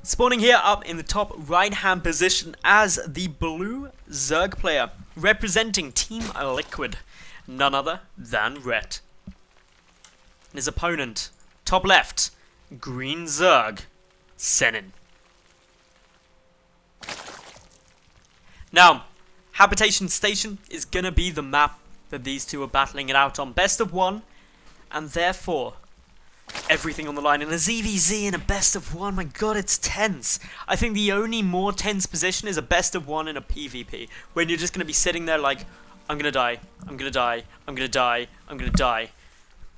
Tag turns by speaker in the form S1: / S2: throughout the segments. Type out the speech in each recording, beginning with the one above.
S1: Spawning here up in the top right hand position as the blue Zerg player, representing Team Liquid, none other than Ret. His opponent, top left, green Zerg, Senin. Now, Habitation Station is gonna be the map that these two are battling it out on. Best of one, and therefore everything on the line. In a ZvZ in a best of one, my god, it's tense. I think the only more tense position is a best of one in a PvP, when you're just going to be sitting there like, I'm going to die, I'm going to die, I'm going to die, I'm going to die.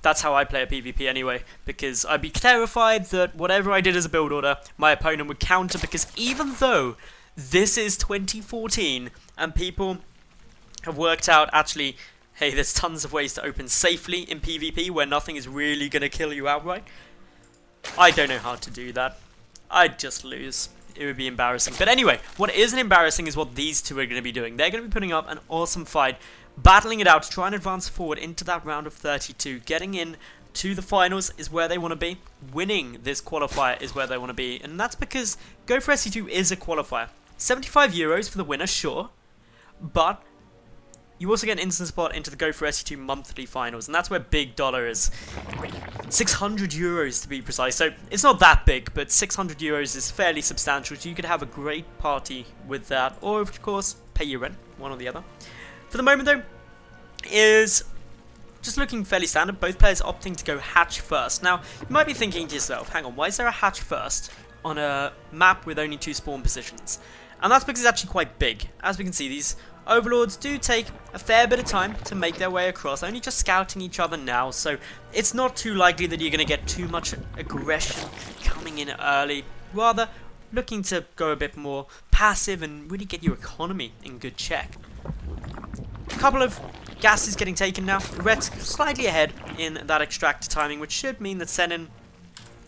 S1: That's how I play a PvP anyway, because I'd be terrified that whatever I did as a build order, my opponent would counter, because even though this is 2014, and people have worked out actually, hey, there's tons of ways to open safely in PvP where nothing is really going to kill you outright. I don't know how to do that. I'd just lose. It would be embarrassing. But anyway, what isn't embarrassing is what these two are going to be doing. They're going to be putting up an awesome fight, battling it out to try and advance forward into that round of 32. Getting in to the finals is where they want to be. Winning this qualifier is where they want to be. And that's because Go for SC2 is a qualifier. 75 euros for the winner, sure. But you also get an instant spot into the Go for SC2 monthly finals, and that's where big dollar is. 600 euros to be precise, so it's not that big, but 600 euros is fairly substantial, so you could have a great party with that, or of course, pay your rent, one or the other. For the moment though, is just looking fairly standard, both players opting to go hatch first. Now, you might be thinking to yourself, hang on, why is there a hatch first on a map with only 2 spawn positions? And that's because it's actually quite big. As we can see, these Overlords do take a fair bit of time to make their way across, only just scouting each other now, so it's not too likely that you're going to get too much aggression coming in early. Rather, looking to go a bit more passive and really get your economy in good check. A couple of gases getting taken now. Red's slightly ahead in that extractor timing, which should mean that Senin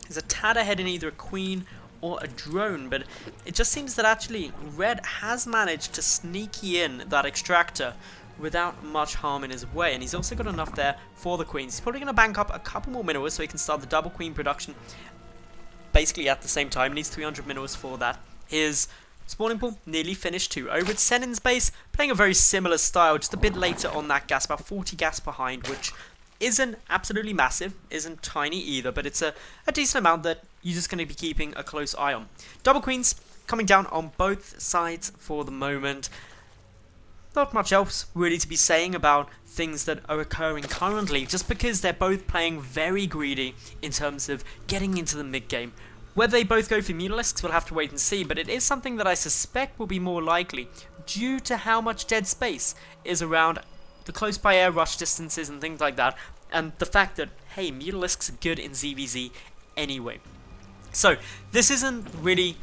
S1: is a tad ahead in either a queen or a drone, but it just seems that actually Red has managed to sneaky in that extractor without much harm in his way, and he's also got enough there for the queens. He's probably going to bank up a couple more minerals so he can start the double queen production basically at the same time. He needs 300 minerals for that. His spawning pool nearly finished too. Over at Senin's base, playing a very similar style, just a bit later on that gas, about 40 gas behind, which isn't absolutely massive, isn't tiny either, but it's a decent amount that you're just going to be keeping a close eye on. Double queens coming down on both sides for the moment. Not much else really to be saying about things that are occurring currently, just because they're both playing very greedy in terms of getting into the mid game. Whether they both go for Mutalisks, we'll have to wait and see, but it is something that I suspect will be more likely due to how much dead space is around the close by air rush distances and things like that, and the fact that, hey, Mutalisks are good in ZvZ anyway. So, this isn't really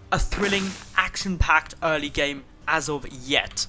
S1: a thrilling, action-packed early game as of yet.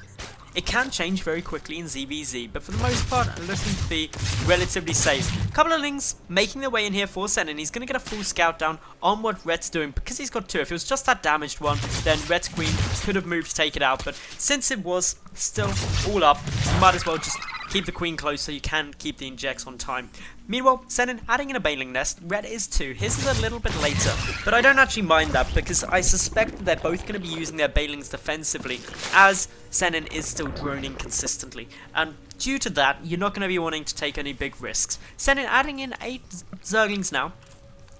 S1: It can change very quickly in ZvZ, but for the most part, I'm looking to be relatively safe. A couple of Lings making their way in here for Senin. He's going to get a full scout down on what Red's doing, because he's got 2. If it was just that damaged one, then Red's queen could have moved to take it out, but since it was still all up, you might as well just keep the queen close so you can keep the injects on time. Meanwhile, Senin adding in a baneling nest. Red is too. His is a little bit later, but I don't actually mind that because I suspect that they're both going to be using their banelings defensively, as Senin is still droning consistently. And due to that, you're not going to be wanting to take any big risks. Senin adding in 8 Zerglings now.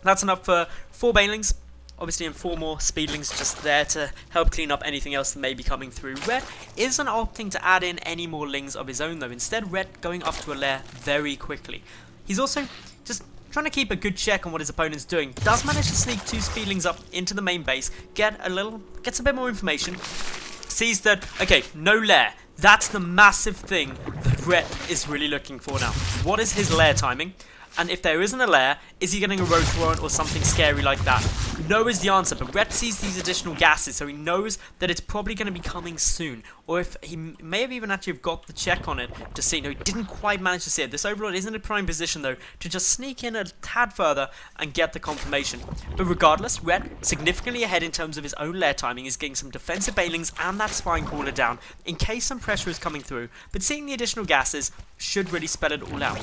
S1: That's enough for 4 banelings. Obviously, and 4 more speedlings just there to help clean up anything else that may be coming through. Red isn't opting to add in any more lings of his own though. Instead, Red going up to a lair very quickly. He's also just trying to keep a good check on what his opponent's doing. Does manage to sneak 2 speedlings up into the main base, gets a bit more information, sees that, okay, no lair. That's the massive thing that Red is really looking for now. What is his lair timing? And if there isn't a lair, is he getting a road warrant or something scary like that? No is the answer, but Red sees these additional gases, so he knows that it's probably going to be coming soon. Or if he may have even actually got the check on it to see. No, he didn't quite manage to see it. This Overlord is in a prime position though to just sneak in a tad further and get the confirmation. But regardless, Red significantly ahead in terms of his own lair timing, is getting some defensive banelings and that spine caller down in case some pressure is coming through. But seeing the additional gases should really spell it all out.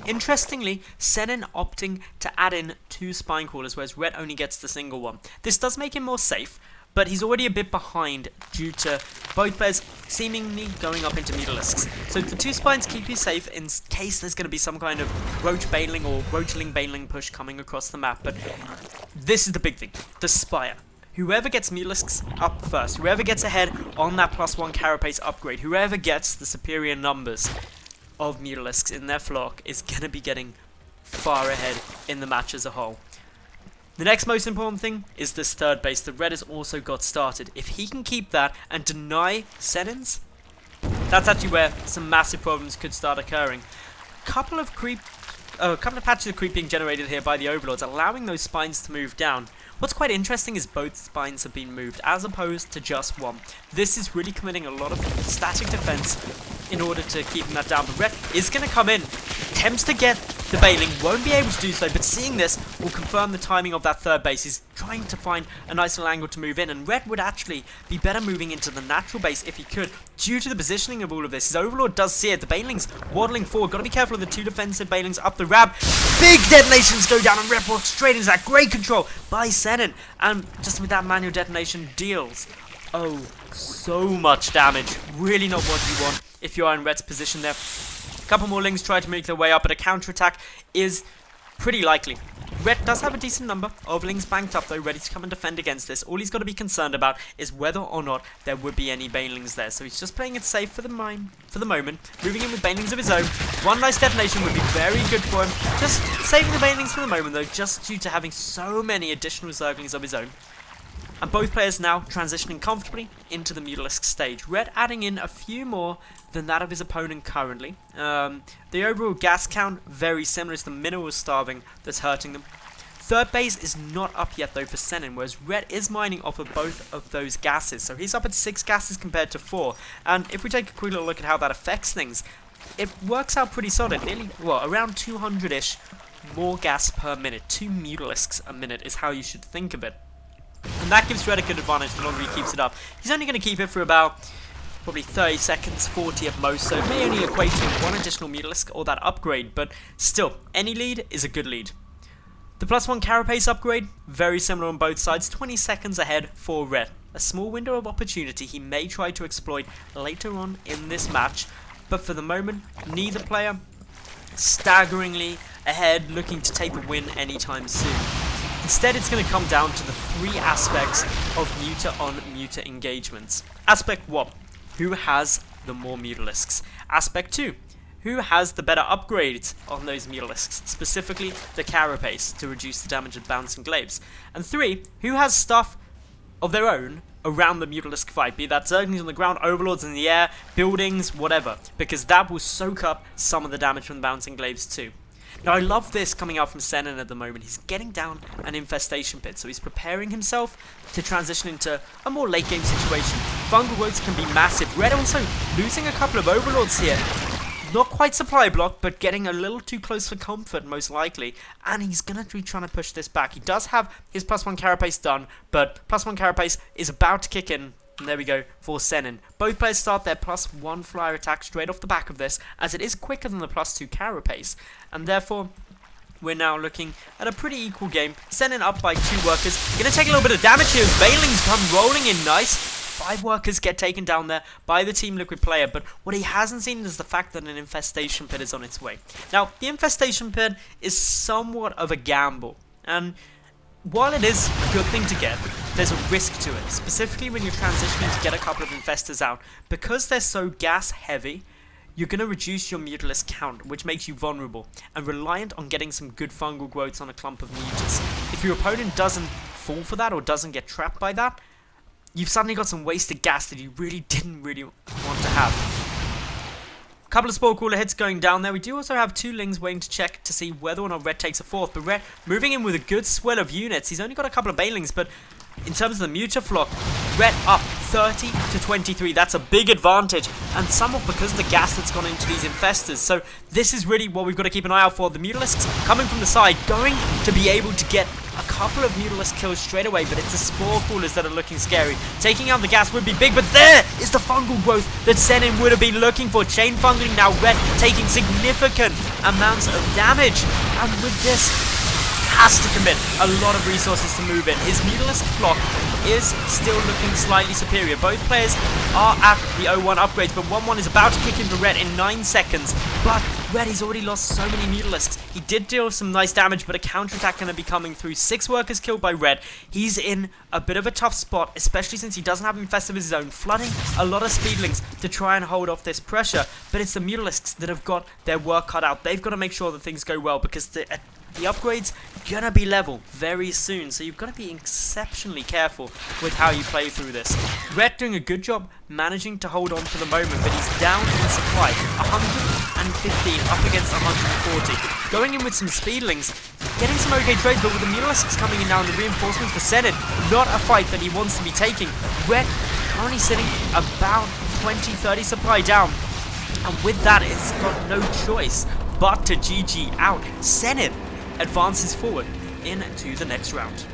S1: Interestingly, Senin opting to add in 2 spine crawlers, whereas Red only gets the single one. This does make him more safe, but he's already a bit behind due to both players seemingly going up into Mutalisks. So the 2 spines keep you safe in case there's going to be some kind of roach bailing or roachling bailing push coming across the map. But this is the big thing, the Spire. Whoever gets Mutalisks up first, whoever gets ahead on that +1 carapace upgrade, whoever gets the superior numbers of Mutalisks in their flock is going to be getting far ahead in the match as a whole. The next most important thing is this third base that Red has also got started. If he can keep that and deny Senins, that's actually where some massive problems could start occurring. A couple of patches of creep being generated here by the Overlords, allowing those spines to move down. What's quite interesting is both spines have been moved, as opposed to just one. This is really committing a lot of static defense in order to keep that down. But Red is going to come in, attempts to get the bailing, won't be able to do so, but seeing this will confirm the timing of that third base. He's trying to find a nice little angle to move in, and Red would actually be better moving into the natural base if he could, due to the positioning of all of this. His Overlord does see it, the bailing's waddling forward, gotta be careful of the 2 defensive bailings up the ramp. Big detonations go down, and Red walks straight into that. Great control by Senin, and just with that manual detonation deals, oh, so much damage. Really not what you want if you are in Red's position there. A couple more Lings try to make their way up, but a counterattack is pretty likely. Red does have a decent number of Lings banked up though, ready to come and defend against this. All he's got to be concerned about is whether or not there would be any Banelings there. So he's just playing it safe for the moment, moving in with Banelings of his own. One nice detonation would be very good for him. Just saving the Banelings for the moment though, just due to having so many additional Zerglings of his own. And both players now transitioning comfortably into the Mutalisk stage. Red adding in a few more than that of his opponent currently. The overall gas count very similar. It's the mineral starving that's hurting them. Third base is not up yet though for Senin, whereas Red is mining off of both of those gases. So he's up at 6 gases compared to 4. And if we take a quick little look at how that affects things, it works out pretty solid. Nearly, well, around 200-ish more gas per minute. 2 Mutalisks a minute is how you should think of it. And that gives Red a good advantage the longer he keeps it up. He's only going to keep it for about probably 30 seconds, 40 at most, so it may only equate to 1 additional Mutalisk or that upgrade, but still, any lead is a good lead. The +1 carapace upgrade, very similar on both sides, 20 seconds ahead for Red. A small window of opportunity he may try to exploit later on in this match, but for the moment, neither player staggeringly ahead, looking to take the win anytime soon. Instead, it's going to come down to the 3 aspects of muta-on-muta engagements. Aspect 1, who has the more Mutalisks? Aspect 2, who has the better upgrades on those Mutalisks, specifically the carapace to reduce the damage of bouncing glaives. And 3, who has stuff of their own around the Mutalisk fight, be that Zerglings on the ground, Overlords in the air, buildings, whatever, because that will soak up some of the damage from the bouncing glaives too. Now I love this coming out from Senin at the moment. He's getting down an infestation pit, so he's preparing himself to transition into a more late game situation. Fungal growths can be massive. Red also losing a couple of Overlords here. Not quite supply block, but getting a little too close for comfort most likely. And he's going to be trying to push this back. He does have his +1 carapace done, but +1 carapace is about to kick in. And there we go for Senin. Both players start their +1 flyer attack straight off the back of this, as it is quicker than the +2 carapace. And therefore, we're now looking at a pretty equal game. Senin up by 2 workers. Gonna take a little bit of damage here as Bailings come rolling in nice. 5 workers get taken down there by the Team Liquid player, but what he hasn't seen is the fact that an infestation pit is on its way. Now, the infestation pit is somewhat of a gamble, and while it is a good thing to get, there's a risk to it, specifically when you're transitioning to get a couple of infestors out. Because they're so gas heavy, you're going to reduce your Mutalisk count, which makes you vulnerable, and reliant on getting some good fungal growths on a clump of mutas. If your opponent doesn't fall for that, or doesn't get trapped by that, you've suddenly got some wasted gas that you didn't really want to have. A couple of Spore Crawler hits going down there. We do also have 2 Lings waiting to check to see whether or not Red takes a 4th, but Red moving in with a good swell of units. He's only got a couple of Banelings, but in terms of the Muta flock, Red up 30 to 23. That's a big advantage, and somewhat because of the gas that's gone into these infestors. So this is really what we've got to keep an eye out for. The Mutalisks coming from the side, going to be able to get a couple of Mutalisk kills straight away, but it's the Spore Crawlers that are looking scary. Taking out the gas would be big, but there is the fungal growth that Senin would have been looking for. Chain fungaling now, Red taking significant amounts of damage, and with this, has to commit a lot of resources to move in. His Mutalisk flock is still looking slightly superior. Both players are at the 0-1 upgrades, but 1-1 is about to kick in for Red in 9 seconds. But Red, he's already lost so many Mutalisks. He did deal some nice damage, but a counterattack going to be coming through. 6 workers killed by Red. He's in a bit of a tough spot, especially since he doesn't have Infestive of his own, flooding a lot of Speedlings to try and hold off this pressure. But it's the Mutalisks that have got their work cut out. They've got to make sure that things go well, because the upgrade's gonna be level very soon, so you've got to be exceptionally careful with how you play through this. Red doing a good job managing to hold on for the moment, but he's down in supply. 115 up against 140. Going in with some Speedlings, getting some okay trades, but with the Mutalisks coming in now and the reinforcements for Senin, not a fight that he wants to be taking. Red only sitting about 20-30 supply down, and with that, it's got no choice but to GG out. Senin advances forward into the next round.